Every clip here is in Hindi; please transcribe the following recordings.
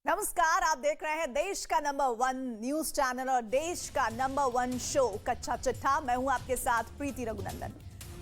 नमस्कार, आप देख रहे हैं देश का नंबर 1 न्यूज चैनल और देश का नंबर 1 शो कच्चा चिट्ठा। मैं हूं आपके साथ प्रीति रघुनंदन।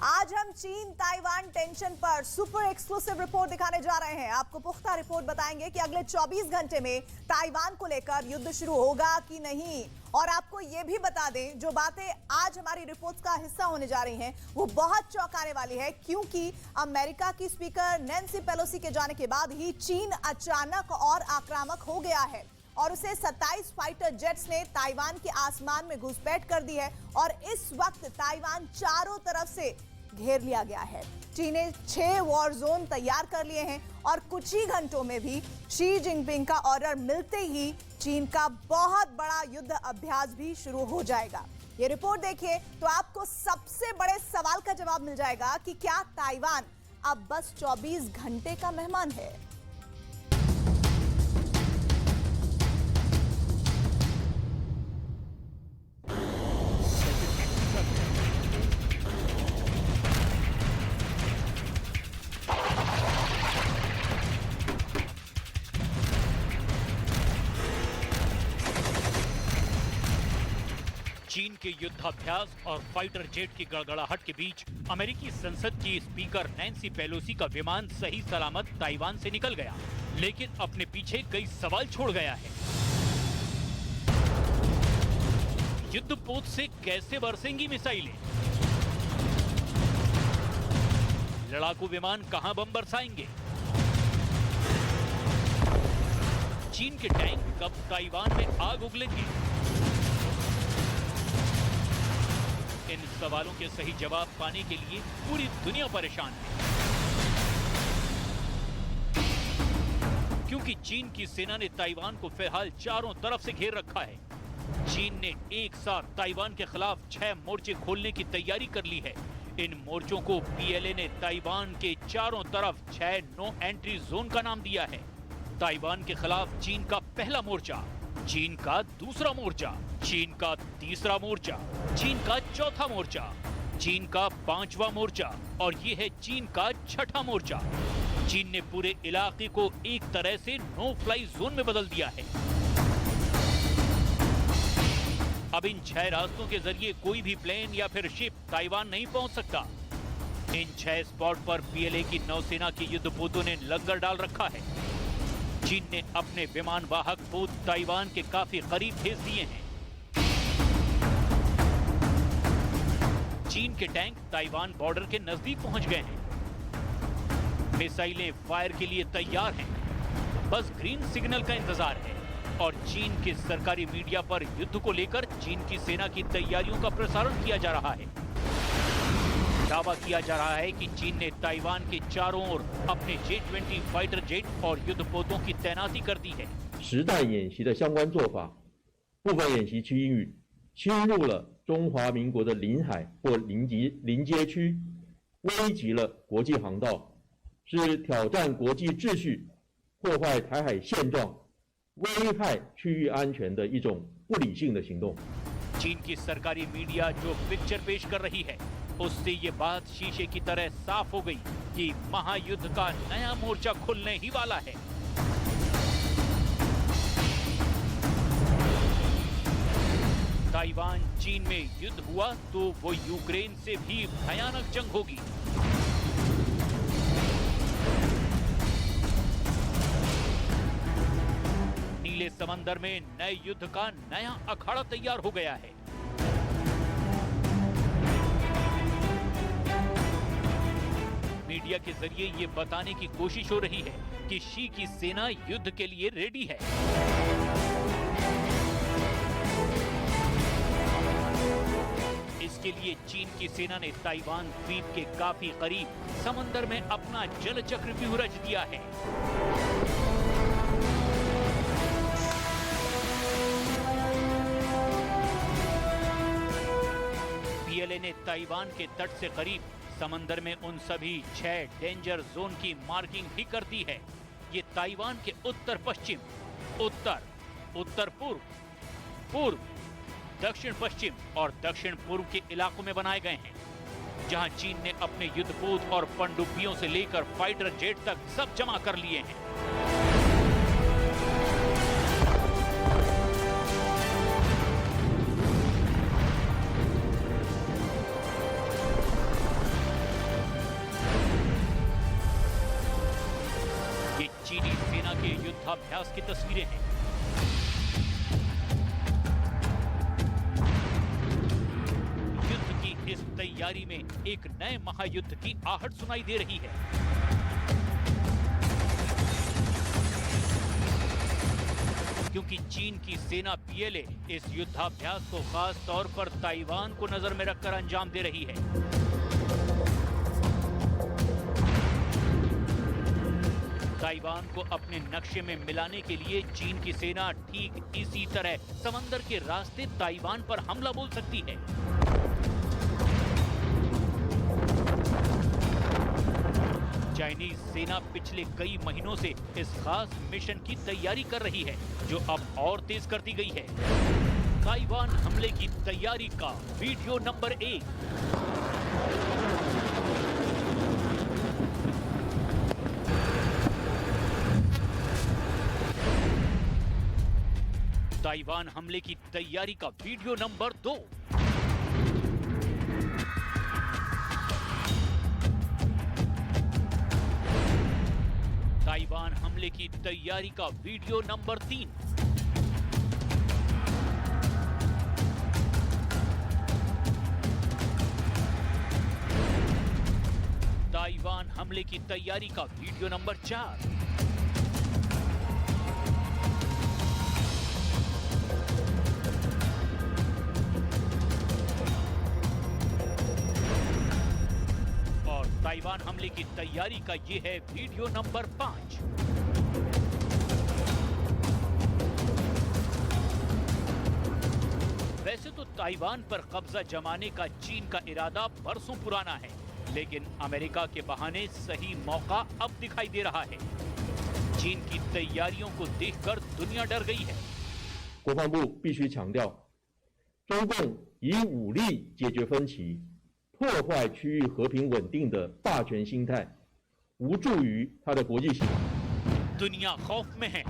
आज हम चीन ताइवान टेंशन पर सुपर एक्सक्लूसिव रिपोर्ट दिखाने जा रहे हैं। आपको पुख्ता रिपोर्ट बताएंगे कि अगले 24 घंटे में ताइवान को लेकर युद्ध शुरू होगा कि नहीं। और आपको यह भी बता दें, जो बातें आज हमारी रिपोर्ट का हिस्सा होने जा रही हैं वो बहुत चौंकाने वाली है, क्योंकि अमेरिका की स्पीकर नैन्सी पेलोसी के जाने के बाद ही चीन अचानक और आक्रामक हो गया है और उसे 27 फाइटर जेट्स ने ताइवान के आसमान में घुसपैठ कर दी है और इस वक्त ताइवान चारों तरफ से घेर लिया गया है। चीन ने 6 वॉर जोन तैयार कर लिए हैं और कुछ ही घंटों में भी शी जिनपिंग का ऑर्डर मिलते ही चीन का बहुत बड़ा युद्ध अभ्यास भी शुरू हो जाएगा। ये रिपोर्ट देखिए तो आपको सबसे बड़े सवाल का जवाब मिल जाएगा कि क्या ताइवान अब बस 24 घंटे का मेहमान है। चीन के युद्धाभ्यास और फाइटर जेट की गड़गड़ाहट के बीच अमेरिकी संसद की स्पीकर नैन्सी पेलोसी का विमान सही सलामत ताइवान से निकल गया, लेकिन अपने पीछे कई सवाल छोड़ गया है। युद्धपोत से कैसे बरसेंगी मिसाइलें? लड़ाकू विमान कहां बम बरसाएंगे? चीन के टैंक कब ताइवान में आग उगलेंगे? इन सवालों के सही जवाब पाने के लिए पूरी दुनिया परेशान है, क्योंकि चीन की सेना ने ताइवान को फिलहाल चारों तरफ से घेर रखा है। चीन ने एक साथ ताइवान के खिलाफ 6 मोर्चे खोलने की तैयारी कर ली है। इन मोर्चों को पीएलए ने ताइवान के चारों तरफ 6 नो एंट्री जोन का नाम दिया है। ताइवान के खिलाफ चीन का पहला मोर्चा, चीन का दूसरा मोर्चा, चीन का तीसरा मोर्चा, चीन का चौथा मोर्चा, चीन का 5वां मोर्चा और ये है चीन का 6ठा मोर्चा। चीन ने पूरे इलाके को एक तरह से नो फ्लाई जोन में बदल दिया है। अब इन 6 रास्तों के जरिए कोई भी प्लेन या फिर शिप ताइवान नहीं पहुंच सकता। इन 6 स्पॉट पर पीएलए की नौसेना के युद्धपोतों ने लंगर डाल रखा है। चीन ने अपने विमान वाहक पोत ताइवान के काफी करीब भेज दिए हैं। चीन के टैंक ताइवान बॉर्डर के नजदीक पहुंच गए हैं। मिसाइलें फायर के लिए तैयार हैं, बस ग्रीन सिग्नल का इंतजार है। और चीन के सरकारी मीडिया पर युद्ध को लेकर चीन की सेना की तैयारियों का प्रसारण किया जा रहा है। दावा किया जा रहा है कि चीन ने ताइवान के चारों ओर अपने J-20 फाइटर जेट और युद्धपोतों की तैनाती कर दी है।实弹演习的相关做法，部分演习区域侵入了中华民国的领海或临街区，危及了国际航道，是挑战国际秩序、破坏台海现状、危害区域安全的一种不理性的行动。 चीन की सरकारी मीडिया जो पिक्चर पेश कर रही है, उससे ये बात शीशे की तरह साफ हो गई कि महायुद्ध का नया मोर्चा खुलने ही वाला है। ताइवान चीन में युद्ध हुआ तो वो यूक्रेन से भी भयानक जंग होगी। नीले समंदर में नए युद्ध का नया अखाड़ा तैयार हो गया है। मीडिया के जरिए ये बताने की कोशिश हो रही है कि शी की सेना युद्ध के लिए रेडी है। इसके लिए चीन की सेना ने ताइवान द्वीप के काफी करीब समंदर में अपना जलचक्र व्यूह रच दिया है। पीएलए ने ताइवान के तट से करीब समंदर में उन सभी 6 डेंजर जोन की मार्किंग भी कर दी है। ये ताइवान के उत्तर पश्चिम, उत्तर, उत्तर पूर्व, पूर्व, दक्षिण पश्चिम और दक्षिण पूर्व के इलाकों में बनाए गए हैं, जहां चीन ने अपने युद्धपोत और पनडुब्बियों से लेकर फाइटर जेट तक सब जमा कर लिए हैं। के युद्धाभ्यास की तस्वीरें हैं। युद्ध की इस तैयारी में एक नए महायुद्ध की आहट सुनाई दे रही है। क्योंकि चीन की सेना पीएलए इस युद्धाभ्यास को खास तौर पर ताइवान को नजर में रखकर अंजाम दे रही है। ताइवान को अपने नक्शे में मिलाने के लिए चीन की सेना ठीक इसी तरह समंदर के रास्ते ताइवान पर हमला बोल सकती है। चाइनीज सेना पिछले कई महीनों से इस खास मिशन की तैयारी कर रही है, जो अब और तेज कर दी गई है। ताइवान हमले की तैयारी का वीडियो नंबर 1। ताइवान हमले की तैयारी का वीडियो नंबर 2। ताइवान हमले की तैयारी का वीडियो नंबर 3। ताइवान हमले की तैयारी का वीडियो नंबर 4। और ताइवान हमले की तैयारी का ये है वीडियो नंबर 5। वैसे तो ताइवान पर कब्जा जमाने का चीन का इरादा बरसों पुराना है, लेकिन अमेरिका के बहाने सही मौका अब दिखाई दे रहा है। चीन की तैयारियों को देखकर दुनिया डर गई है। 国防部必须强调，中共以武力解决分歧、破坏区域和平稳定的霸权心态，无助于他的国际形象。 दुनिया खौफ में है,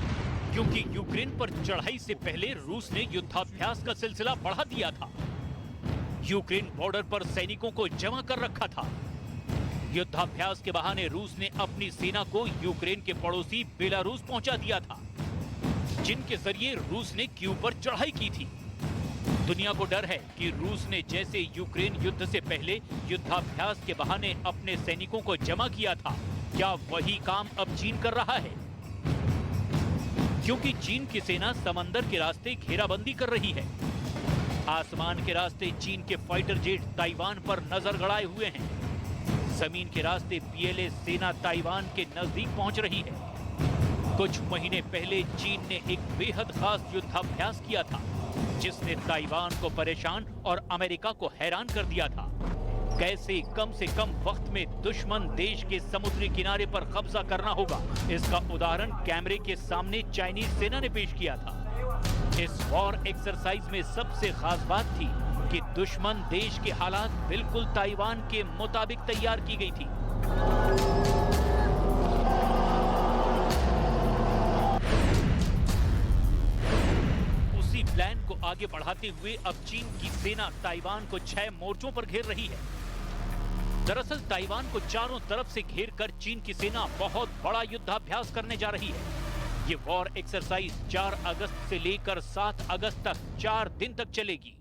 क्योंकि यूक्रेन पर चढ़ाई से पहले रूस ने युद्धाभ्यास का सिलसिला बढ़ा दिया था। यूक्रेन बॉर्डर पर सैनिकों को जमा कर रखा था। युद्धाभ्यास के बहाने रूस ने अपनी सेना को यूक्रेन के पड़ोसी बेलारूस पहुंचा दिया था, जिनके जरिए रूस ने कीव पर चढ़ाई की थी। दुनिया को डर है कि रूस ने जैसे यूक्रेन युद्ध से पहले युद्धाभ्यास के बहाने अपने सैनिकों को जमा किया था, क्या वही काम अब चीन कर रहा है? क्योंकि चीन की सेना समंदर के रास्ते घेराबंदी कर रही है। आसमान के रास्ते चीन के फाइटर जेट ताइवान पर नजर गड़ाए हुए हैं। जमीन के रास्ते पीएलए सेना ताइवान के नजदीक पहुंच रही है। कुछ महीने पहले चीन ने एक बेहद खास युद्धाभ्यास किया था, जिसने ताइवान को परेशान और अमेरिका को हैरान कर दिया था। कैसे कम से कम वक्त में दुश्मन देश के समुद्री किनारे पर कब्जा करना होगा, इसका उदाहरण कैमरे के सामने चाइनीज सेना ने पेश किया था। इस वॉर एक्सरसाइज में सबसे खास बात थी कि दुश्मन देश के हालात बिल्कुल ताइवान के मुताबिक तैयार की गई थी। उसी प्लान को आगे बढ़ाते हुए अब चीन की सेना ताइवान को 6 मोर्चों पर घेर रही है। दरअसल ताइवान को चारों तरफ से घेरकर चीन की सेना बहुत बड़ा युद्धाभ्यास करने जा रही है। ये वॉर एक्सरसाइज 4 अगस्त से लेकर 7 अगस्त तक 4 दिन तक चलेगी।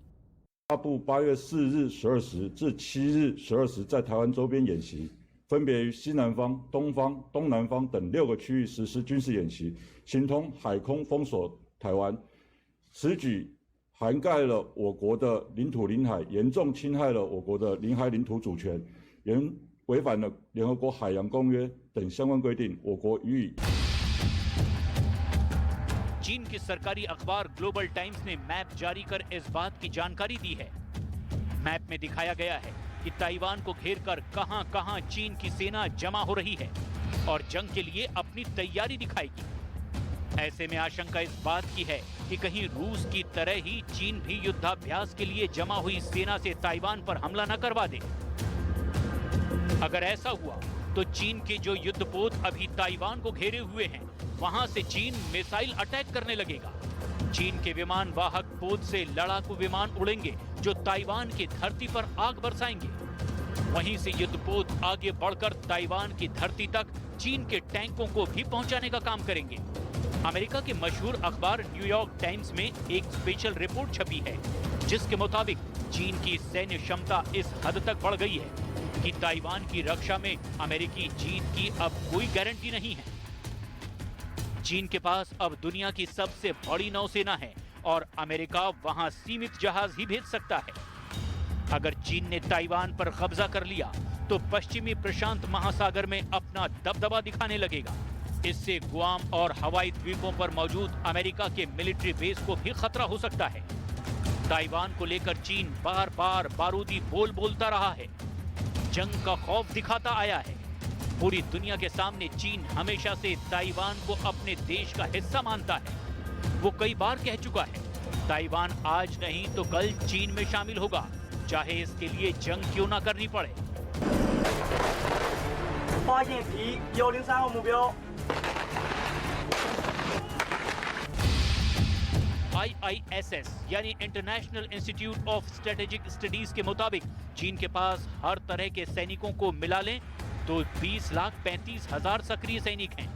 部8月4日12时至7日12时在台湾周边演习，分别于西南方、东方、东南方等6个区域实施军事演习，形同海空封锁台湾。此举涵盖了我国的领土领海，严重侵害了我国的领海领土主权，违反了联合国海洋公约等相关规定，我国予以 चीन की सरकारी अखबार ग्लोबल टाइम्स ने मैप जारी कर इस बात की जानकारी दी है। मैप में दिखाया गया है कि ताइवान को घेरकर कहां-कहां चीन की सेना जमा हो रही है और जंग के लिए अपनी तैयारी दिखाएगी। ऐसे में आशंका इस बात की है कि कहीं रूस की तरह ही चीन भी युद्धाभ्यास के लिए जमा हुई सेना से ताइवान पर हमला न करवा दे। अगर ऐसा हुआ तो चीन के जो युद्धपोत अभी ताइवान को घेरे हुए हैं, वहां से चीन मिसाइल अटैक करने लगेगा। चीन के विमान वाहक पोत से लड़ाकू विमान उड़ेंगे जो ताइवान की धरती पर आग बरसाएंगे। वहीं से युद्धपोत आगे बढ़कर ताइवान की धरती तक चीन के टैंकों को भी पहुंचाने का काम करेंगे। अमेरिका के मशहूर अखबार न्यूयॉर्क टाइम्स में एक स्पेशल रिपोर्ट छपी है, जिसके मुताबिक चीन की सैन्य क्षमता इस हद तक बढ़ गई है कि ताइवान की रक्षा में अमेरिकी जीत की अब कोई गारंटी नहीं है। चीन के पास अब दुनिया की सबसे बड़ी नौसेना है और अमेरिका वहां सीमित जहाज ही भेज सकता है। अगर चीन ने ताइवान पर कब्जा कर लिया तो पश्चिमी प्रशांत महासागर में अपना दबदबा दिखाने लगेगा। इससे गुआम और हवाई द्वीपों पर मौजूद अमेरिका के मिलिट्री बेस को भी खतरा हो सकता है। ताइवान को लेकर चीन बार बार बारूदी बोल बोलता रहा है, जंग का खौफ दिखाता आया है। पूरी दुनिया के सामने चीन हमेशा से ताइवान को अपने देश का हिस्सा मानता है। वो कई बार कह चुका है, ताइवान आज नहीं तो कल चीन में शामिल होगा, चाहे इसके लिए जंग क्यों ना करनी पड़े। 发现敌103号目标。 IISS यानी international institute of strategic studies के मुताबिक चीन के पास हर तरह के सैनिकों को मिला लें तो 20,35,000 सक्रिय सैनिक हैं।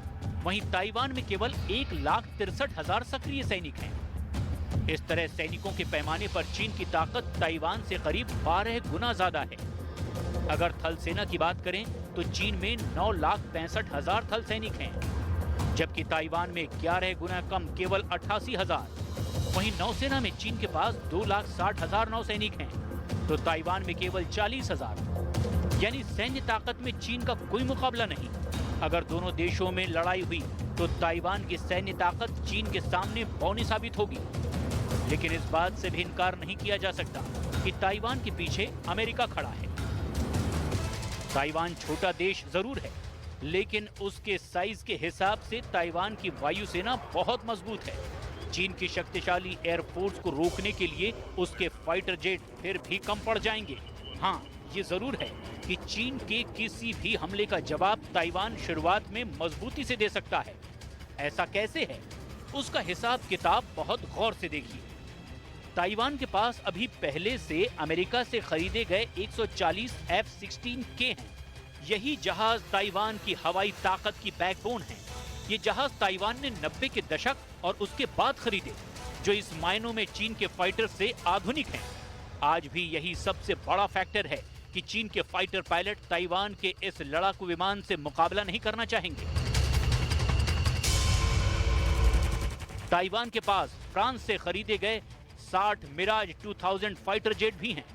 वहीं ताइवान में केवल 1,63,000 सक्रिय सैनिक हैं। इस तरह सैनिकों के पैमाने पर चीन की ताकत ताइवान से करीब 12 गुना ज्यादा है। अगर थल सेना की बात करें तो चीन में 9,65,000 थल सैनिक हैं, जबकि ताइवान में 11 गुना कम केवल 88,000। वहीं नौसेना में चीन के पास 2,60,000 नौसैनिक हैं, तो ताइवान में केवल 40,000। यानी सैन्य ताकत में चीन का कोई मुकाबला नहीं। अगर दोनों देशों में लड़ाई हुई तो ताइवान की सैन्य ताकत चीन के सामने बौनी साबित होगी। लेकिन इस बात से भी इनकार नहीं किया जा सकता कि ताइवान के पीछे अमेरिका खड़ा है। ताइवान छोटा देश जरूर है, लेकिन उसके साइज के हिसाब से ताइवान की वायुसेना बहुत मजबूत है। चीन की शक्तिशाली एयरफोर्स को रोकने के लिए उसके फाइटर जेट फिर भी कम पड़ जाएंगे। हाँ, ये जरूर है कि चीन के किसी भी हमले का जवाब ताइवान शुरुआत में मजबूती से दे सकता है। ऐसा कैसे है, उसका हिसाब किताब बहुत गौर से देखिए। ताइवान के पास अभी पहले से अमेरिका से खरीदे गए 140 F-16K हैं। यही जहाज ताइवान की हवाई ताकत की बैकबोन है। ये जहाज ताइवान ने 90 के दशक और उसके बाद खरीदे, जो इस मायनों में चीन के फाइटर से आधुनिक हैं। आज भी यही सबसे बड़ा फैक्टर है कि चीन के फाइटर पायलट ताइवान के इस लड़ाकू विमान से मुकाबला नहीं करना चाहेंगे। ताइवान के पास फ्रांस से खरीदे गए 60 मिराज 2000 फाइटर जेट भी हैं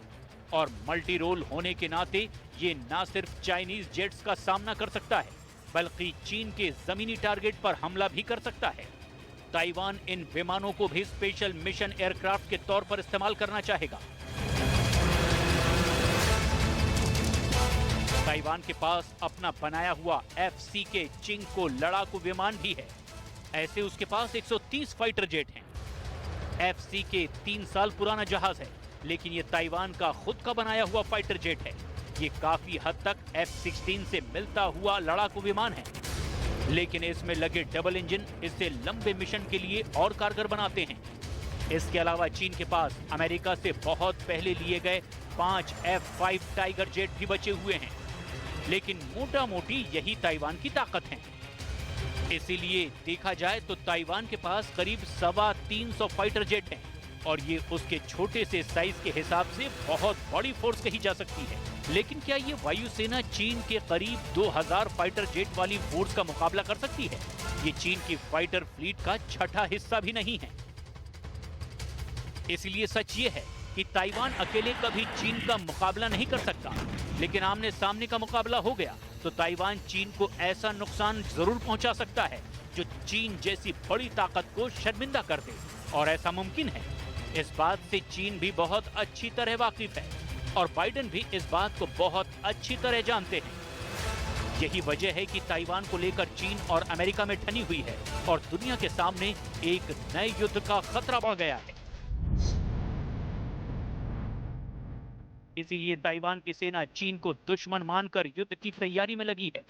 और मल्टी रोल होने के नाते ये ना सिर्फ चाइनीज जेट्स का सामना कर सकता है, बल्कि चीन के जमीनी टारगेट पर हमला भी कर सकता है। ताइवान इन विमानों को भी स्पेशल मिशन एयरक्राफ्ट के तौर पर इस्तेमाल करना चाहेगा। ताइवान के पास अपना बनाया हुआ FC-K चिंगको लड़ाकू विमान भी है। ऐसे उसके पास 130 फाइटर जेट हैं। FC-K 3 साल पुराना जहाज है, लेकिन ये ताइवान का खुद का बनाया हुआ फाइटर जेट है। ये काफी हद तक F-16 से मिलता हुआ लड़ाकू विमान है, लेकिन इसमें लगे डबल इंजन इसे लंबे मिशन के लिए और कारगर बनाते हैं। इसके अलावा चीन के पास अमेरिका से बहुत पहले लिए गए 5 F-5 टाइगर जेट भी बचे हुए हैं, लेकिन मोटा मोटी यही ताइवान की ताकत है। इसीलिए देखा जाए तो ताइवान के पास करीब 325 फाइटर जेट हैं और ये उसके छोटे से साइज के हिसाब से बहुत बड़ी फोर्स कही जा सकती है। लेकिन क्या ये वायुसेना चीन के करीब 2000 फाइटर जेट वाली फोर्स का मुकाबला कर सकती है? ये चीन की फाइटर फ्लीट का छठा हिस्सा भी नहीं है। इसलिए सच ये है कि ताइवान अकेले कभी चीन का मुकाबला नहीं कर सकता, लेकिन आमने सामने का मुकाबला हो गया तो ताइवान चीन को ऐसा नुकसान जरूर पहुंचा सकता है जो चीन जैसी बड़ी ताकत को शर्मिंदा कर दे। और ऐसा मुमकिन है, इस बात से चीन भी बहुत अच्छी तरह वाकिफ है और बाइडेन भी इस बात को बहुत अच्छी तरह जानते हैं। यही वजह है कि ताइवान को लेकर चीन और अमेरिका में ठनी हुई है और दुनिया के सामने एक नए युद्ध का खतरा बढ़ गया है। इसीलिए ताइवान की सेना चीन को दुश्मन मानकर युद्ध की तैयारी में लगी है।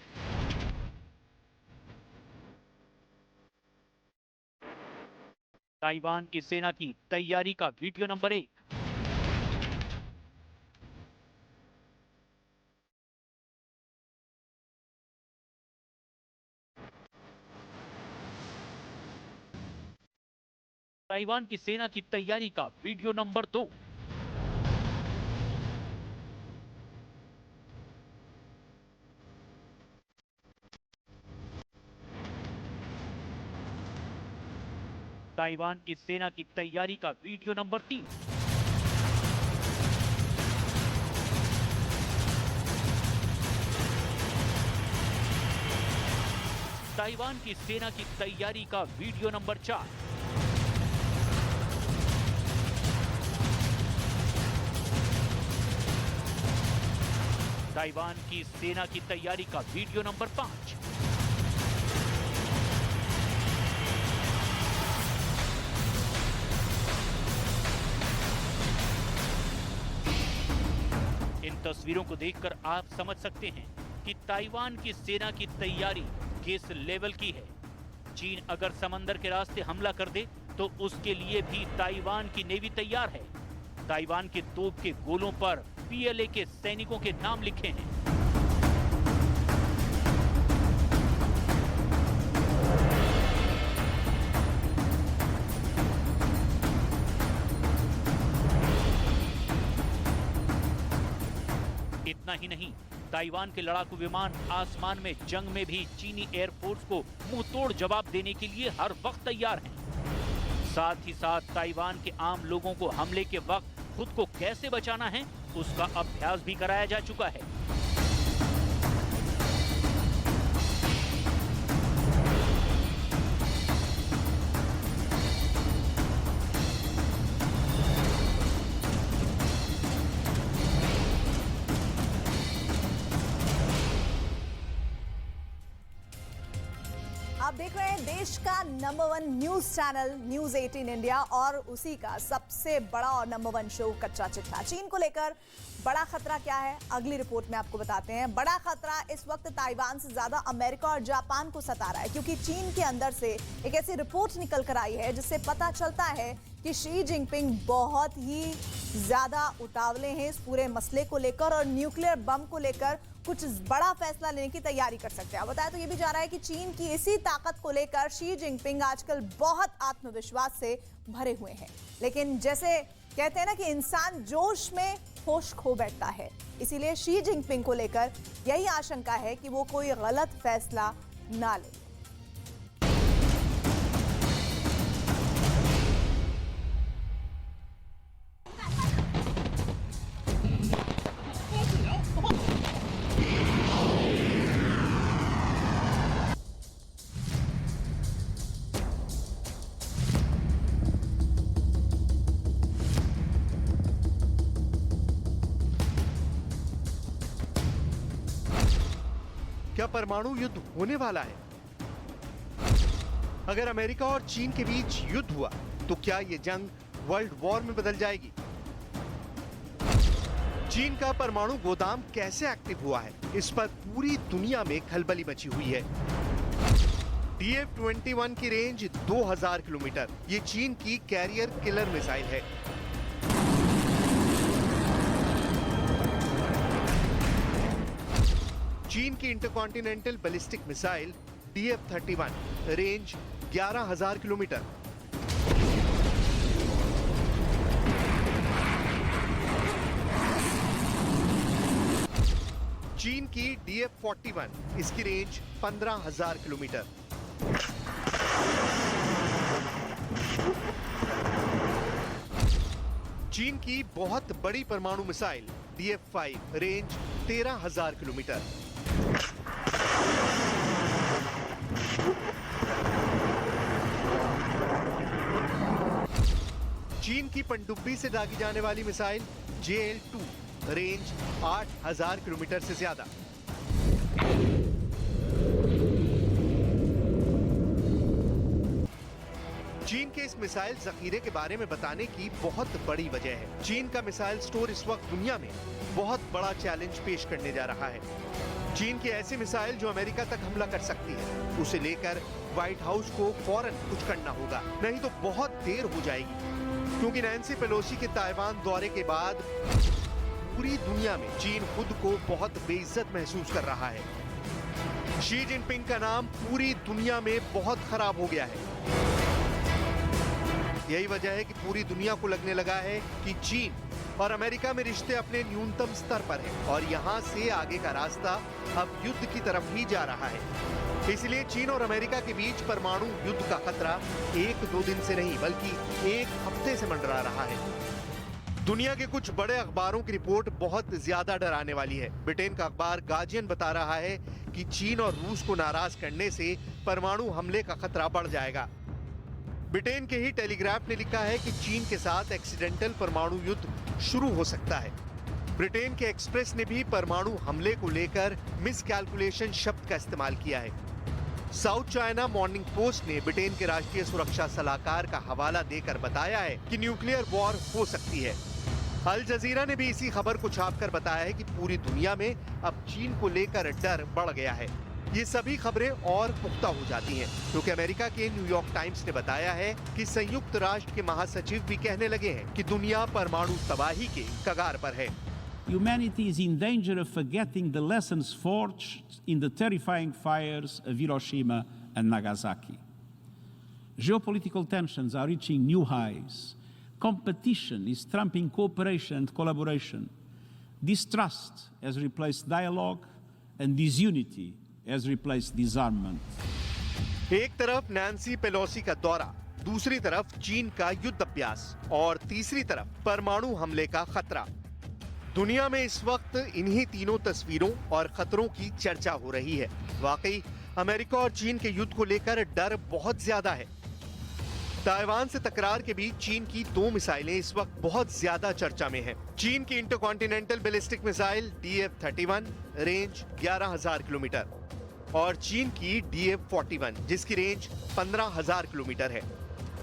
ताइवान की सेना की तैयारी का वीडियो नंबर 1। ताइवान की सेना की तैयारी का वीडियो नंबर 2। ताइवान की सेना की तैयारी का वीडियो नंबर 3। ताइवान की सेना की तैयारी का वीडियो नंबर 4। ताइवान की सेना की तैयारी का वीडियो नंबर 5। इन तस्वीरों को देखकर आप समझ सकते हैं कि ताइवान की सेना की तैयारी किस लेवल की है। चीन अगर समंदर के रास्ते हमला कर दे तो उसके लिए भी ताइवान की नेवी तैयार है। ताइवान के तोप के गोलों पर पीएलए के सैनिकों के नाम लिखे हैं। इतना ही नहीं, ताइवान के लड़ाकू विमान आसमान में जंग में भी चीनी एयरफोर्स को मुंहतोड़ जवाब देने के लिए हर वक्त तैयार हैं। साथ ही साथ ताइवान के आम लोगों को हमले के वक्त खुद को कैसे बचाना है उसका अभ्यास भी कराया जा चुका है। आप देख रहे हैं देश का number 1 news channel news 18 India और उसी का सबसे बड़ा और नंबर 1 शो कच्चा चिट्ठा। चीन को लेकर बड़ा खतरा क्या है अगली रिपोर्ट में आपको बताते हैं। बड़ा खतरा इस वक्त ताइवान से ज्यादा अमेरिका और जापान को सता रहा है, क्योंकि चीन के अंदर से एक ऐसी रिपोर्ट निकल कर आई है जिससे पता चलता है कि शी जिनपिंग बहुत ही ज्यादा उतावले हैं इस पूरे मसले को लेकर और न्यूक्लियर बम को लेकर कुछ बड़ा फैसला लेने की तैयारी कर सकते हैं। बताया तो ये भी जा रहा है कि चीन की इसी ताकत को लेकर शी जिनपिंग आजकल बहुत आत्मविश्वास से भरे हुए हैं, लेकिन जैसे कहते हैं ना कि इंसान जोश में होश खो बैठता है, इसीलिए शी जिनपिंग को लेकर यही आशंका है कि वो कोई गलत फैसला ना ले। क्या परमाणु युद्ध होने वाला है? अगर अमेरिका और चीन के बीच युद्ध हुआ तो क्या यह जंग वर्ल्ड वॉर में बदल जाएगी? चीन का परमाणु गोदाम कैसे एक्टिव हुआ है, इस पर पूरी दुनिया में खलबली मची हुई है। DF-21 की रेंज 2000 किलोमीटर। ये चीन की कैरियर किलर मिसाइल है। चीन की intercontinental ballistic missile DF-31 range 11000 kilometre. चीन की DF-41 इसकी रेंज 15000 किलोमीटर। चीन की बहुत बड़ी परमाणु मिसाइल DF-5 रेंज 13000 किलोमीटर। चीन की पनडुब्बी से दागी जाने वाली मिसाइल JL-2 रेंज 8000 किलोमीटर से ज्यादा। चीन के इस मिसाइल जखीरे के बारे में बताने की बहुत बड़ी वजह है। चीन का मिसाइल स्टोर इस वक्त दुनिया में बहुत बड़ा चैलेंज पेश करने जा रहा है। चीन की ऐसी मिसाइल जो अमेरिका तक हमला कर सकती है, उसे लेकर व्हाइट हाउस को फौरन कुछ करना होगा, नहीं तो बहुत देर हो जाएगी। क्योंकि नैन्सी पेलोसी के ताइवान दौरे के बाद पूरी दुनिया में चीन खुद को बहुत बेइज्जत महसूस कर रहा है। शी जिनपिंग का नाम पूरी दुनिया में बहुत खराब हो गया है। यही वजह है कि पूरी दुनिया को लगने लगा है कि चीन और अमेरिका में रिश्ते अपने न्यूनतम स्तर पर हैं और यहाँ से आगे का रास्ता अब युद्ध की तरफ ही जा रहा है। इसलिए चीन और अमेरिका के बीच परमाणु युद्ध का खतरा 1-2 दिन से नहीं बल्कि 1 हफ्ते से मंडरा रहा है। दुनिया के कुछ बड़े अखबारों की रिपोर्ट बहुत ज्यादा डराने वाली है। ब्रिटेन का अखबार गार्जियन बता रहा है कि चीन और रूस को नाराज करने से परमाणु हमले का खतरा बढ़ जाएगा। ब्रिटेन के ही टेलीग्राफ ने लिखा है कि चीन के साथ एक्सीडेंटल परमाणु युद्ध शुरू हो सकता है। ब्रिटेन के एक्सप्रेस ने भी परमाणु हमले को लेकर मिसकैलकुलेशन शब्द का इस्तेमाल किया है। साउथ चाइना मॉर्निंग पोस्ट ने ब्रिटेन के राष्ट्रीय सुरक्षा सलाहकार का हवाला देकर बताया है कि न्यूक्लियर वॉर हो सकती है। अल जजीरा ने भी इसी खबर को छापकर बताया है कि पूरी दुनिया में अब चीन को लेकर डर बढ़ गया है। ये सभी खबरें और पुख्ता हो जाती हैं क्योंकि अमेरिका के न्यूयॉर्क टाइम्स ने बताया है कि संयुक्त राष्ट्र के महासचिव भी कहने लगे हैं कि दुनिया परमाणु तबाही के कगार पर है। Humanity is in danger of forgetting the lessons forged in the terrifying fires of Hiroshima and Nagasaki. Geopolitical tensions are reaching new highs. Competition is trumping cooperation and collaboration. Distrust has replaced dialogue, and disunity has replaced disarmament. एक तरफ नैन्सी पेलोसी का दौरा, दूसरी तरफ चीन का युद्ध अभ्यास और तीसरी तरफ परमाणु हमले का खतरा। दुनिया में इस वक्त इन्हीं तीनों तस्वीरों और खतरों की चर्चा हो रही है। वाकई अमेरिका और चीन के युद्ध को लेकर डर बहुत ज्यादा है। ताइवान से तकरार के बीच चीन की 2 मिसाइलें इस वक्त बहुत ज्यादा चर्चा में हैं। चीन की intercontinental ballistic missile DF-31 range 11,000 kilometre और चीन की DF-41 जिसकी रेंज 15,000 किलोमीटर है।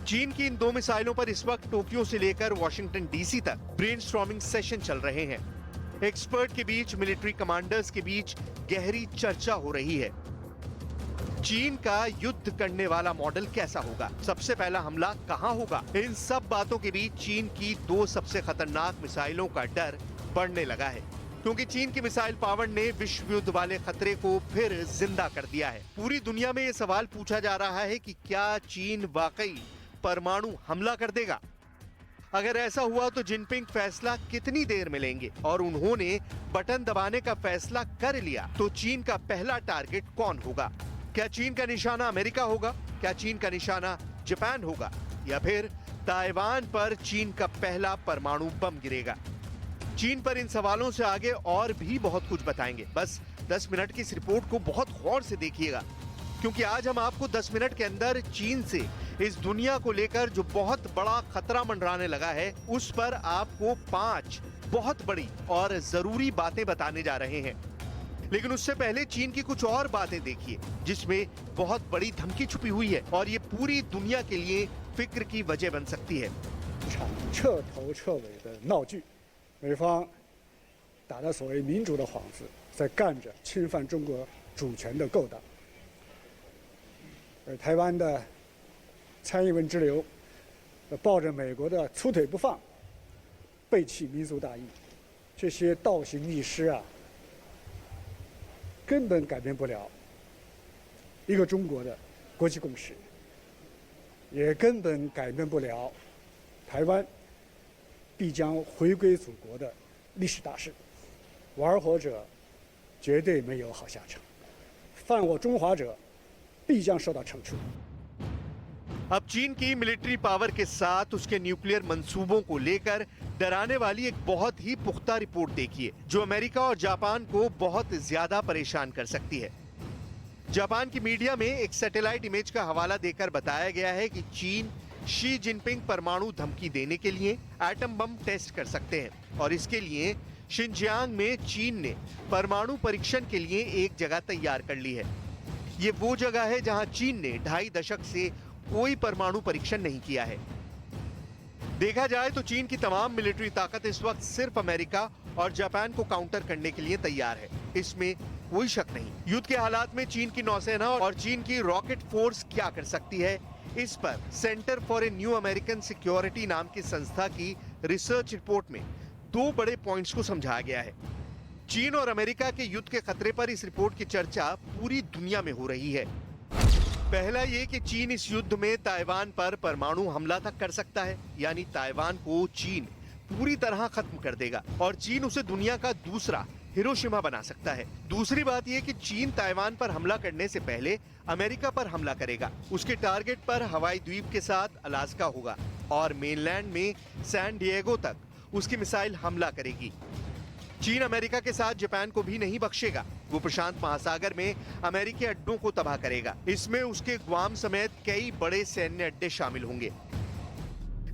चीन की इन 2 मिसाइलों पर इस वक्त टोक्यो से लेकर वॉशिंगटन डीसी तक ब्रेनस्टॉर्मिंग सेशन चल रहे हैं। एक्सपर्ट के बीच, मिलिट्री कमांडर्स के बीच गहरी चर्चा हो रही है। चीन का युद्ध करने वाला मॉडल कैसा होगा, सबसे पहला हमला कहां होगा, इन सब बातों के बीच चीन की 2 सबसे खतरनाक मिसाइलों का डर बढ़ने लगा है क्योंकि चीन की मिसाइल पावर ने विश्व युद्ध वाले खतरे को फिर जिंदा कर दिया है। पूरी दुनिया में ये सवाल पूछा जा रहा है कि क्या चीन वाकई परमाणु हमला कर देगा? अगर ऐसा हुआ तो जिनपिंग फैसला कितनी देर में लेंगे और उन्होंने बटन दबाने का फैसला कर लिया तो चीन का पहला टारगेट कौन होगा? क्या चीन का निशाना अमेरिका होगा? क्या चीन का निशाना जापान होगा? या फिर ताइवान पर चीन का पहला परमाणु बम गिरेगा? चीन पर इन सवालों से आगे और भी बहुत कुछ बताएंगे। बस 10 मिनट की इस रिपोर्ट को बहुत गौर से देखिएगा क्योंकि आज हम आपको 10 मिनट के अंदर चीन से इस दुनिया को लेकर जो बहुत बड़ा खतरा मंडराने लगा है उस पर आपको 5 बहुत बड़ी और जरूरी बातें बताने जा रहे हैं। लेकिन उससे पहले चीन की कुछ और बातें देखिए जिसमें बहुत बड़ी धमकी छुपी हुई है और ये पूरी दुनिया के लिए फिक्र की वजह बन सकती है। 彻头彻尾的闹剧，美方打着所谓民主的幌子，在干着侵犯中国主权的勾当。而台湾的蔡英文之流，抱着美国的粗腿不放，背弃民族大义，这些倒行逆施啊，根本改变不了一个中国的国际共识，也根本改变不了台湾必将回归祖国的历史大势。玩火者绝对没有好下场，犯我中华者必将受到惩处。 अब चीन की मिलिट्री पावर के साथ उसके न्यूक्लियर मंसूबों को लेकर डराने वाली एक बहुत ही पुख्ता रिपोर्ट देखिए जो अमेरिका और जापान को बहुत ज्यादा परेशान कर सकती है। जापान की मीडिया में एक सैटेलाइट इमेज का हवाला देकर बताया गया है कि चीन शी जिनपिंग परमाणु धमकी देने के लिए एटम बम टेस्ट कर सकते हैं और इसके लिए शिनजियांग में चीन ने परमाणु परीक्षण के लिए एक जगह तैयार कर ली है। ये वो जगह है जहां चीन ने 2.5 दशक से कोई परमाणु परीक्षण नहीं किया है। देखा जाए तो चीन की तमाम मिलिट्री ताकत इस वक्त सिर्फ अमेरिका और जापान को काउंटर करने के लिए तैयार है, इसमें कोई शक नहीं। युद्ध के हालात में चीन की नौसेना और चीन की रॉकेट फोर्स क्या कर सकती है, इस पर centre for a new American security नाम की संस्था की रिसर्च रिपोर्ट में 2 बड़े पॉइंट्स को समझाया गया है। चीन और अमेरिका के युद्ध के खतरे पर इस रिपोर्ट की चर्चा पूरी दुनिया में हो रही है। पहला ये कि चीन इस युद्ध में ताइवान पर परमाणु हमला तक कर सकता है, यानी ताइवान को चीन पूरी तरह खत्म कर देगा और चीन उसे दुनिया का दूसरा हिरोशिमा बना सकता है। दूसरी बात यह कि चीन ताइवान पर हमला करने से पहले अमेरिका पर हमला करेगा। उसके टारगेट पर हवाई द्वीप के साथ अलास्का होगा और मेनलैंड में सैन डिएगो तक उसकी मिसाइल हमला करेगी। चीन अमेरिका के साथ जापान को भी नहीं बख्शेगा। वो प्रशांत महासागर में अमेरिकी अड्डों को तबाह करेगा। इसमें उसके ग्वाम समेत कई बड़े सैन्य अड्डे शामिल होंगे।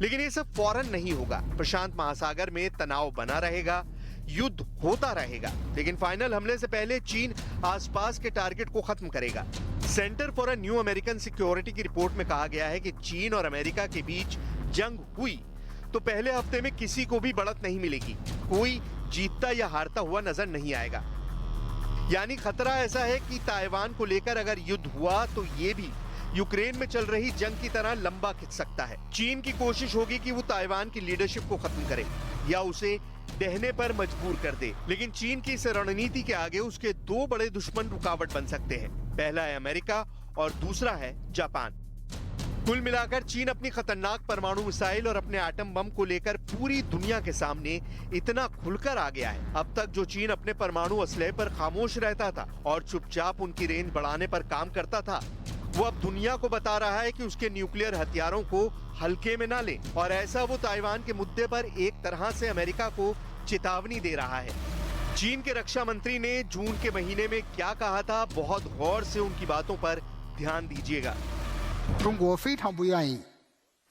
लेकिन ये सब फौरन नहीं होगा। प्रशांत महासागर में तनाव बना रहेगा, युद्ध होता रहेगा, लेकिन फाइनल हमले से पहले चीन आसपास के टारगेट को खत्म करेगा। Centre for a new American security की रिपोर्ट में कहा गया है कि चीन और अमेरिका के बीच जंग हुई तो पहले हफ्ते में किसी को भी बढ़त नहीं मिलेगी। कोई जीतता या हारता हुआ नजर नहीं आएगा। यानी खतरा ऐसा है कि ताइवान को लेकर अगर युद्ध हुआ तो ये भी यूक्रेन में चल रही जंग की तरह लंबा खिंच सकता है। चीन की कोशिश होगी कि वो ताइवान की लीडरशिप को खत्म करे या उसे डहने पर मजबूर कर दे। लेकिन चीन की इस रणनीति के आगे उसके दो बड़े दुश्मन रुकावट बन सकते हैं। पहला है अमेरिका और दूसरा है जापान। कुल मिलाकर चीन अपनी खतरनाक परमाणु मिसाइल और अपने एटम बम को लेकर पूरी दुनिया के सामने इतना खुलकर आ गया है। अब तक जो चीन अपने परमाणु असलहे पर खामोश रहता था और चुपचाप उनकी रेंज बढ़ाने पर काम करता था, वो अब दुनिया को बता रहा है कि उसके न्यूक्लियर हथियारों को हल्के में ना ले। और ऐसा वो ताइवान के मुद्दे पर एक तरह से अमेरिका को चेतावनी दे रहा है। चीन के रक्षा मंत्री ने जून के महीने में क्या कहा था, बहुत गौर से उनकी बातों पर ध्यान दीजिएगा। 中国非常不愿意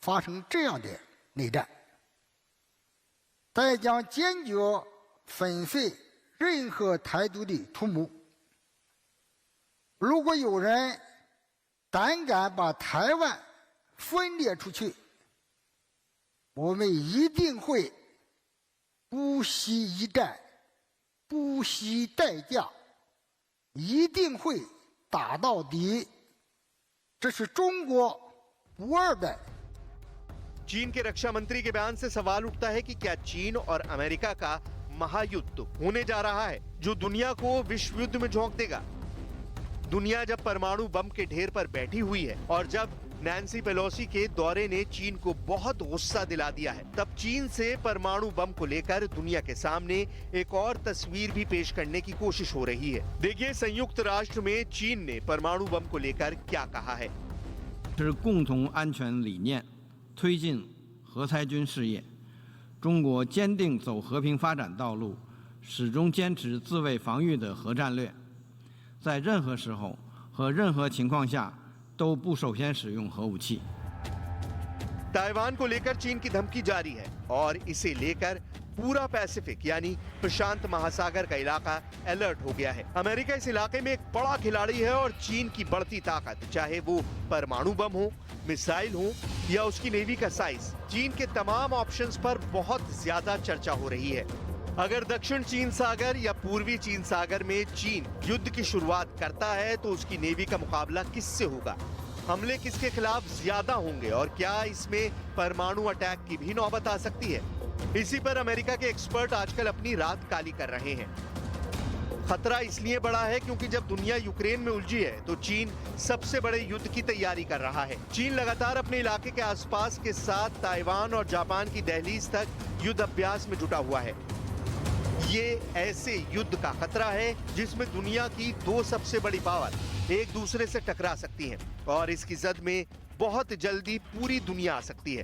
发生这样的内战，他也将坚决粉碎任何台独的图谋。如果有人胆敢把台湾分裂出去，我们一定会不惜一战，不惜代价，一定会打到底。这是中国不二的。 चीन के रक्षा मंत्री के बयान से सवाल उठता है कि क्या चीन और अमेरिका का महायुद्ध होने जा रहा है जो दुनिया को विश्व युद्ध में झोंक देगा। दुनिया जब परमाणु बम के ढेर पर बैठी हुई है और जब नैन्सी पेलोसी के दौरे ने चीन को बहुत गुस्सा दिला दिया है, तब चीन से परमाणु बम को लेकर दुनिया के सामने एक और तस्वीर भी पेश करने की कोशिश हो रही है। देखिए संयुक्त राष्ट्र में चीन ने परमाणु बम को लेकर क्या कहा है। 是共同安全理念，推进核裁军事业。中国坚定走和平发展道路，始终坚持自卫防御的核战略，在任何时候和任何情况下都不首先使用核武器。 ताइवान को लेकर चीन की धमकी जारी है और इसे लेकर पूरा पैसिफिक यानी प्रशांत महासागर का इलाका अलर्ट हो गया है। अमेरिका इस इलाके में एक बड़ा खिलाड़ी है और चीन की बढ़ती ताकत, चाहे वो परमाणु बम हो, मिसाइल हो या उसकी नेवी का साइज, चीन के तमाम ऑप्शंस पर बहुत ज्यादा चर्चा हो रही है। अगर दक्षिण चीन सागर या पूर्वी चीन सागर में चीन युद्ध की शुरुआत करता है तो उसकी नेवी का मुकाबला किससे होगा, हमले किसके खिलाफ ज्यादा होंगे और क्या इसमें परमाणु अटैक की भी नौबत आ सकती है। इसी पर अमेरिका के एक्सपर्ट आजकल अपनी रात काली कर रहे हैं। खतरा इसलिए बड़ा है क्योंकि जब दुनिया यूक्रेन में उलझी है तो चीन सबसे बड़े युद्ध की तैयारी कर रहा है। चीन लगातार अपने इलाके के आसपास के साथ ताइवान और जापान की दहलीज तक युद्ध अभ्यास में जुटा हुआ है। ये ऐसे युद्ध का खतरा है जिसमें दुनिया की दो सबसे बड़ी पावर एक दूसरे से टकरा सकती हैं और इसकी जद में बहुत जल्दी पूरी दुनिया आ सकती है,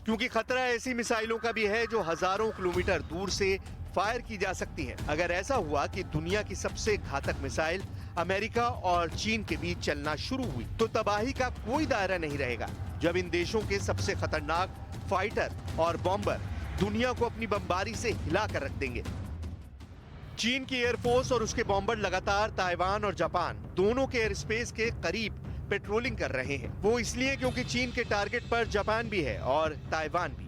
क्योंकि खतरा ऐसी मिसाइलों का भी है जो हजारों किलोमीटर दूर से फायर की जा सकती हैं। अगर ऐसा हुआ कि दुनिया की सबसे घातक मिसाइल अमेरिका और चीन के बीच चलना शुरू हुई तो तबाही का कोई दायरा नहीं रहेगा। जब इन देशों के सबसे खतरनाक फाइटर और बॉम्बर दुनिया को अपनी बमबारी से हिला कर रख देंगे। चीन की एयरफोर्स और उसके बॉम्बर लगातार ताइवान और जापान दोनों के एयर स्पेस के करीब पेट्रोलिंग कर रहे हैं। वो इसलिए क्योंकि चीन के टारगेट पर जापान भी है और ताइवान भी।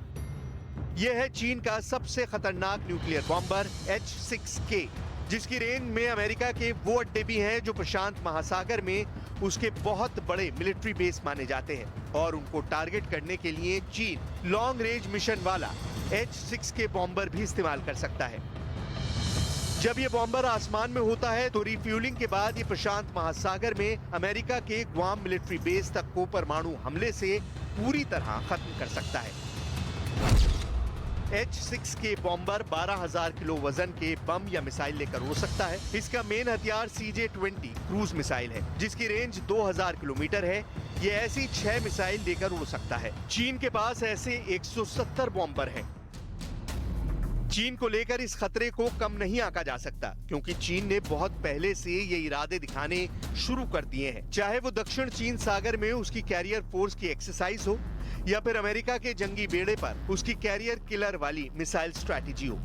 यह है चीन का सबसे खतरनाक न्यूक्लियर बॉम्बर H-6K, जिसकी रेंज में अमेरिका के वो अड्डे भी हैं जो प्रशांत महासागर में उसके बहुत बड़े मिलिट्री बेस माने जाते हैं और उनको टारगेट करने के लिए चीन लॉन्ग रेंज मिशन वाला H-6K बॉम्बर भी इस्तेमाल कर सकता है। जब ये बॉम्बर आसमान में होता है तो रिफ्यूलिंग के बाद ये प्रशांत महासागर में अमेरिका के ग्वाम मिलिट्री बेस तक को परमाणु हमले से पूरी तरह खत्म कर सकता है। H-6 के बॉम्बर 12,000 किलो वजन के बम या मिसाइल लेकर उड़ सकता है। इसका मेन हथियार CJ-20 क्रूज मिसाइल है, जिसकी रेंज 2000 किलोमीटर है। ये ऐसी 6 मिसाइल लेकर उड़ सकता है। चीन के पास ऐसे 170 बॉम्बर हैं। चीन को लेकर इस खतरे को कम नहीं आंका जा सकता, क्योंकि चीन ने बहुत पहले से ये इरादे दिखाने शुरू कर दिए हैं। चाहे वो दक्षिण चीन सागर में उसकी कैरियर फोर्स की एक्सरसाइज हो या फिर अमेरिका के जंगी बेड़े पर उसकी कैरियर किलर वाली मिसाइल स्ट्रैटेजी हो।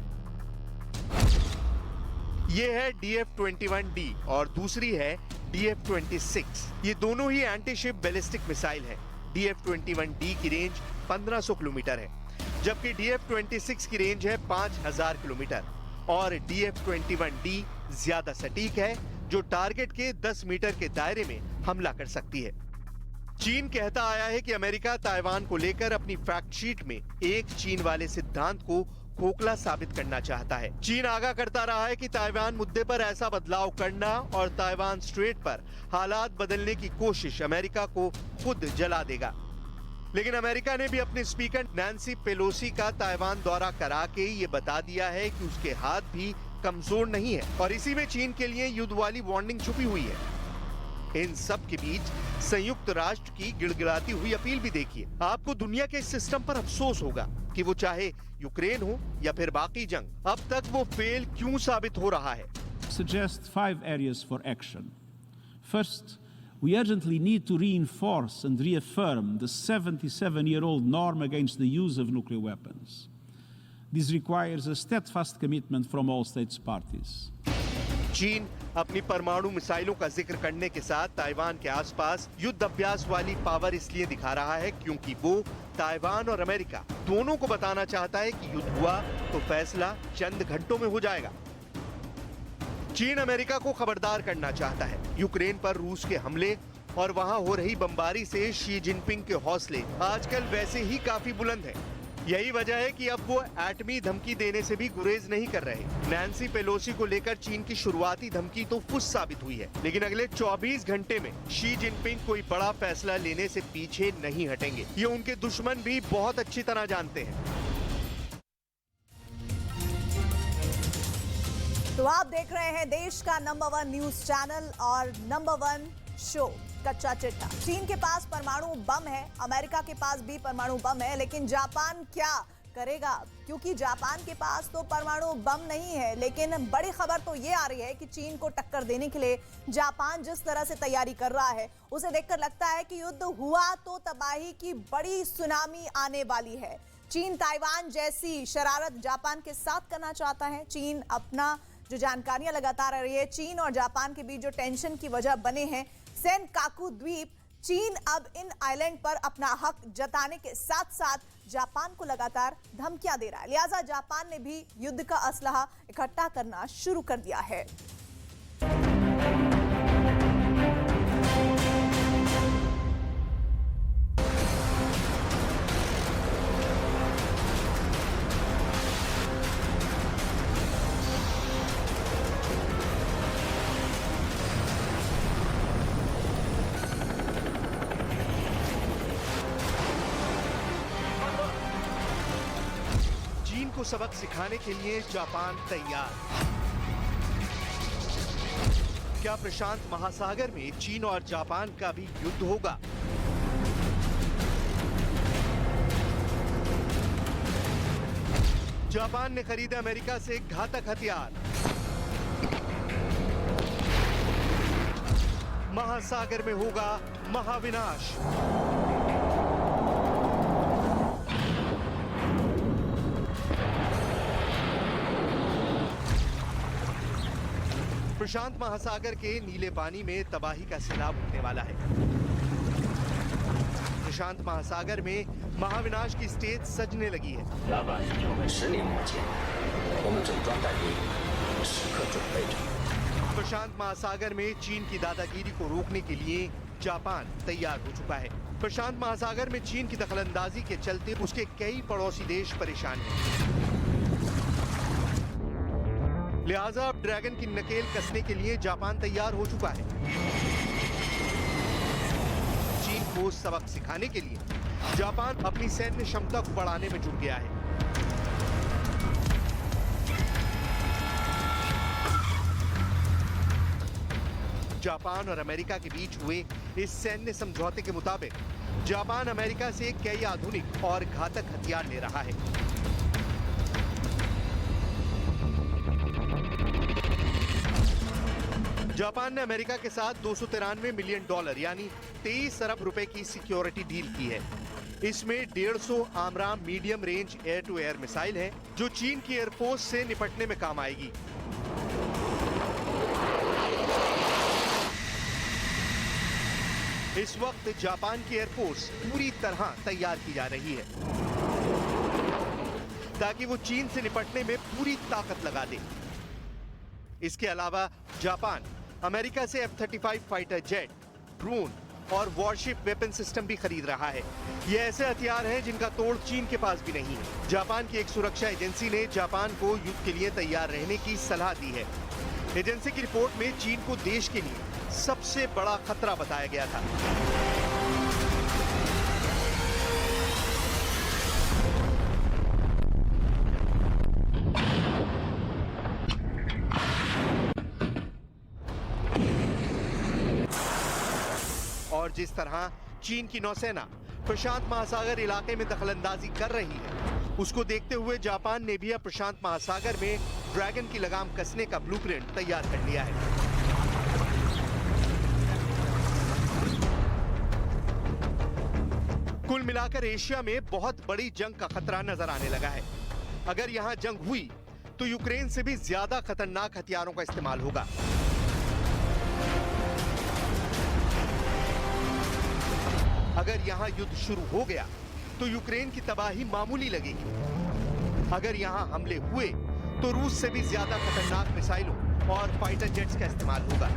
ये है DF-21D और दूसरी है DF-26। ये दोनों ही एंटी-शिप बैलिस्टिक मिसाइल है। DF-21D की रेंज 1500 किलोमीटर है, जबकि DF-26 की रेंज है 5000 किलोमीटर और DF-21D ज्यादा सटीक है, जो टारगेट के 10 मीटर के दायरे में हमला कर सकती है। चीन कहता आया है कि अमेरिका ताइवान को लेकर अपनी फैक्ट शीट में एक चीन वाले सिद्धांत को खोखला साबित करना चाहता है। चीन आगाह करता रहा है कि ताइवान मुद्दे पर ऐसा बदलाव करना और ताइवान स्ट्रेट पर हालात बदलने की कोशिश अमेरिका को खुद जला देगा। लेकिन अमेरिका ने भी अपने स्पीकर नैन्सी पेलोसी का ताइवान दौरा करा के ये बता दिया है कि उसके हाथ भी कमजोर नहीं है और इसी में चीन के लिए युद्ध वाली वार्निंग छुपी हुई है। इन सब के बीच संयुक्त राष्ट्र की गिड़गिड़ाती हुई अपील भी देखिए। आपको दुनिया के इस सिस्टम पर अफसोस होगा कि वो चाहे यूक्रेन हो या फिर बाकी जंग, अब तक वो फेल क्यों साबित हो रहा है। Suggest 5 areas for action. First, we urgently need to reinforce and reaffirm the 77-year-old norm against the use of nuclear weapons. This requires a steadfast commitment from all states parties. चीन अपनी परमाणु मिसाइलों का जिक्र करने के साथ ताइवान के आसपास युद्ध अभ्यास वाली पावर इसलिए दिखा रहा है क्योंकि वो ताइवान और अमेरिका दोनों को बताना चाहता है कि युद्ध हुआ तो फैसला चंद घंटों में हो जाएगा। चीन अमेरिका को खबरदार करना चाहता है। यूक्रेन पर रूस के हमले और वहां हो रही बमबारी से शी जिनपिंग के हौसले आजकल वैसे ही काफी बुलंद हैं। यही वजह है कि अब वो एटमी धमकी देने से भी गुरेज नहीं कर रहे। नैन्सी पेलोसी को लेकर चीन की शुरुआती धमकी तो फुस साबित हुई है, लेकिन अगले 24 घंटे में शी जिनपिंग कोई बड़ा फैसला लेने से पीछे नहीं हटेंगे। ये उनके दुश्मन भी बहुत अच्छी तरह जानते हैं। तो आप देख रहे हैं देश का नंबर 1 न्यूज चैनल और नंबर 1 शो कच्चा चिट्ठा। चीन के पास परमाणु बम है, अमेरिका के पास भी परमाणु बम है, लेकिन जापान क्या करेगा? क्योंकि जापान के पास तो परमाणु बम नहीं है, लेकिन बड़ी खबर तो ये आ रही है कि चीन को टक्कर देने के लिए जापान जिस तरह से तैयारी कर रहा है, उसे देखकर लगता है कि युद्ध हुआ तो तबाही की बड़ी सुनामी आने वाली है। चीन ताइवान जैसी शरारत जापान के साथ करना चाहता है। चीन अपना जो जानकारियां लगातार आ रही है, चीन और जापान के बीच जो टेंशन की वजह बने हैं सेनकाकू द्वीप, चीन अब इन आइलैंड पर अपना हक जताने के साथ साथ जापान को लगातार धमकियां दे रहा है। लिहाजा जापान ने भी युद्ध का असलहा इकट्ठा करना शुरू कर दिया है। को सबक सिखाने के लिए जापान तैयार। क्या प्रशांत महासागर में चीन और जापान का भी युद्ध होगा? जापान ने खरीदा अमेरिका से घातक हथियार। महासागर में होगा महाविनाश। प्रशांत महासागर के नीले पानी में तबाही का सैलाब उठने वाला है। प्रशांत महासागर में महाविनाश की स्टेज सजने लगी है। प्रशांत महासागर में चीन की दादागिरी को रोकने के लिए जापान तैयार हो चुका है। प्रशांत महासागर में चीन की दखलंदाजी के चलते उसके कई पड़ोसी देश परेशान हैं। लिहाजा अब ड्रैगन की नकेल कसने के लिए जापान तैयार हो चुका है। चीन को सबक सिखाने के लिए जापान अपनी सैन्य क्षमता को बढ़ाने में जुट गया है। जापान और अमेरिका के बीच हुए इस सैन्य समझौते के मुताबिक जापान अमेरिका से कई आधुनिक और घातक हथियार ले रहा है। जापान ने अमेरिका के साथ $293 मिलियन यानी 23 अरब रुपए की सिक्योरिटी डील की है। इसमें 150 AMRAAM medium range air to air missile है जो चीन की एयरफोर्स से निपटने में काम आएगी। इस वक्त जापान की एयरफोर्स पूरी तरह तैयार की जा रही है ताकि वो चीन से निपटने में पूरी ताकत लगा दे। इसके अलावा जापान अमेरिका से F-35 फाइटर जेट, ड्रोन और वॉरशिप वेपन सिस्टम भी खरीद रहा है। ये ऐसे हथियार हैं जिनका तोड़ चीन के पास भी नहीं है। जापान की एक सुरक्षा एजेंसी ने जापान को युद्ध के लिए तैयार रहने की सलाह दी है। एजेंसी की रिपोर्ट में चीन को देश के लिए सबसे बड़ा खतरा बताया गया था। और जिस तरह चीन की नौसेना प्रशांत महासागर इलाके में दखलंदाजी कर रही है, उसको देखते हुए जापान ने भी अब प्रशांत महासागर में ड्रैगन की लगाम कसने का ब्लूप्रिंट तैयार कर लिया है। कुल मिलाकर एशिया में बहुत बड़ी जंग का खतरा नजर आने लगा है। अगर यहां जंग हुई तो यूक्रेन से भी ज्यादा खतरनाक हथियारों का इस्तेमाल होगा। अगर यहां युद्ध शुरू हो गया तो यूक्रेन की तबाही मामूली लगेगी। अगर यहां हमले हुए तो रूस से भी ज्यादा खतरनाक मिसाइलों और फाइटर जेट्स का इस्तेमाल होगा,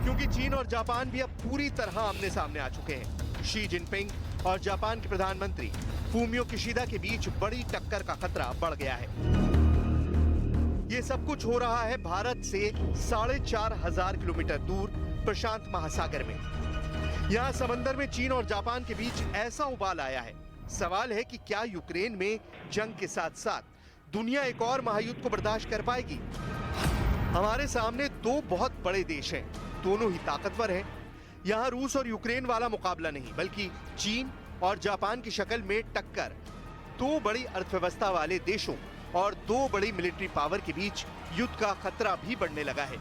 क्योंकि चीन और जापान भी अब पूरी तरह आमने सामने आ चुके हैं। शी जिनपिंग और जापान के प्रधानमंत्री फूमियो किशिदा के बीच बड़ी टक्कर का खतरा बढ़ गया है। ये सब कुछ हो रहा है भारत से 4,500 किलोमीटर दूर प्रशांत महासागर में। यहाँ समंदर में चीन और जापान के बीच ऐसा उबाल आया है। सवाल है कि क्या यूक्रेन में जंग के साथ साथ दुनिया एक और महायुद्ध को बर्दाश्त कर पाएगी? हमारे सामने दो बहुत बड़े देश हैं, दोनों ही ताकतवर हैं। यहाँ रूस और यूक्रेन वाला मुकाबला नहीं, बल्कि चीन और जापान की शक्ल में टक्कर। दो बड़ी अर्थव्यवस्था वाले देशों और दो बड़ी मिलिट्री पावर के बीच युद्ध का खतरा भी बढ़ने लगा है।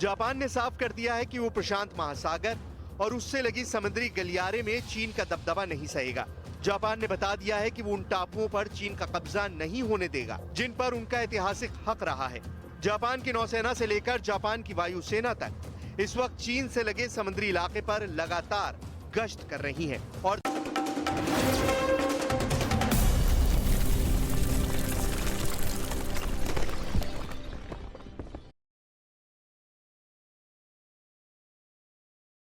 जापान ने साफ कर दिया है कि वो प्रशांत महासागर और उससे लगी समुद्री गलियारे में चीन का दबदबा नहीं सहेगा। जापान ने बता दिया है कि वो उन टापुओं पर चीन का कब्जा नहीं होने देगा जिन पर उनका ऐतिहासिक हक रहा है। जापान की नौसेना से लेकर जापान की वायुसेना तक इस वक्त चीन से लगे समुद्री इलाके पर लगातार गश्त कर रही है और